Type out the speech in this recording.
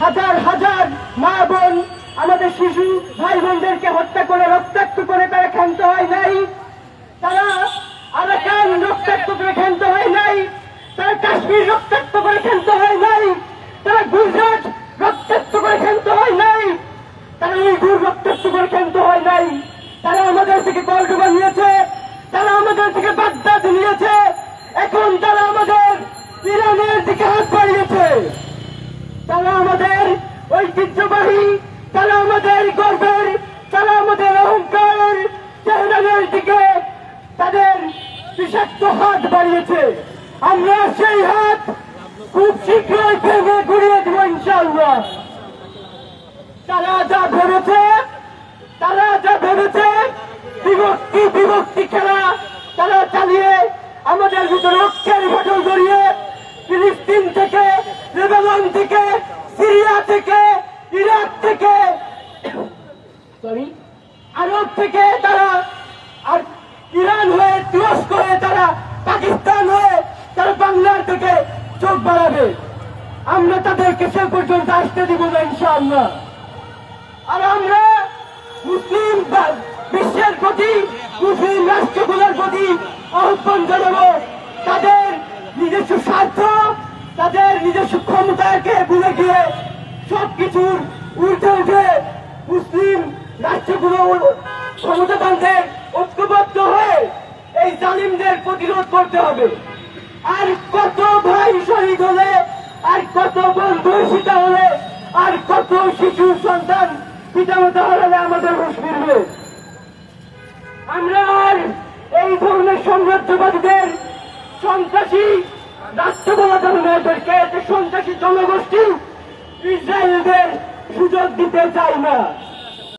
হাজার হাজার মা বোন আমাদের শিশু ভাই বোনদেরকে হত্যা করে রক্তাক্ত করে তারা ক্ষান্ত হয় নাই, তারা আরাকান রক্তাক্ত করে ক্ষান্ত হয় নাই, তারা কাশ্মীর রক্তাক্ত করে ক্ষান্ত হয় নাই, তারা গুজরাট রক্তাক্ত করে ক্ষান্ত হয় নাই, তারা উইঘুর রক্তাক্ত করে ক্ষান্ত হয় নাই। তারা আমাদের থেকে কর্ডোবা নিয়েছে, তারা আমাদের থেকে বাগদাদ নিয়েছে, এখন তারা আমাদের ইরানের দিকে হাত বাড়িয়েছে। তারা আমাদের ঐতিহ্যবাহী, তারা আমাদের গর্বের, তারা আমাদের অহংকারের তেহরানের দিকে তাদের বিষাক্ত হাত বাড়িয়েছে। আমরা সেই হাত খুব শীঘ্রই ভেঙে গুড়িয়ে দেব ইনশাআল্লাহ। তারা যা ভেবেছে বিভক্তি খেলা তারা চালিয়ে আমাদের ভিতরে রক্তের ফাটল জড়িয়ে ফিলিস্তিন থেকে, লেবানন থেকে, সিরিয়া থেকে, ইরাক থেকে, আরব থেকে তারা আর ইরান হয়ে, তুরস্ক হয়ে, তারা পাকিস্তান হয়ে তারা বাংলার থেকে চোখ বাড়াবে। আমরা তাদেরকে সে পর্যন্ত আসতে দিব না ইনশাআল্লাহ। আর আমরা মুসলিম বিশ্বের প্রতি, মুসলিম রাষ্ট্রগুলোর প্রতি আহ্বান জানাবো, তাদের নিজস্ব স্বার্থ, তাদের নিজস্ব ক্ষমতাকে ভুলে গিয়ে সবকিছুর উঠে উঠে মুসলিম রাষ্ট্রগুলো ক্ষমতাবানদের ঐক্যবদ্ধ হয়ে এই জালিমদের প্রতিরোধ করতে হবে। আর কত ভাই শহীদ হলে, আর কত বোন ধর্ষিতা হলে, আর কত শিশু সন্তান পিতামাতা হারালে আমাদের হুঁশ ফিরবে। আমরা আর এই ধরনের সাম্রাজ্যবাদীদের, সন্ত্রাসী রাষ্ট্র বলা যাবে না, এদেরকে সন্ত্রাসী জনগোষ্ঠী ইসরায়েলদের সুযোগ দিতে চাই না।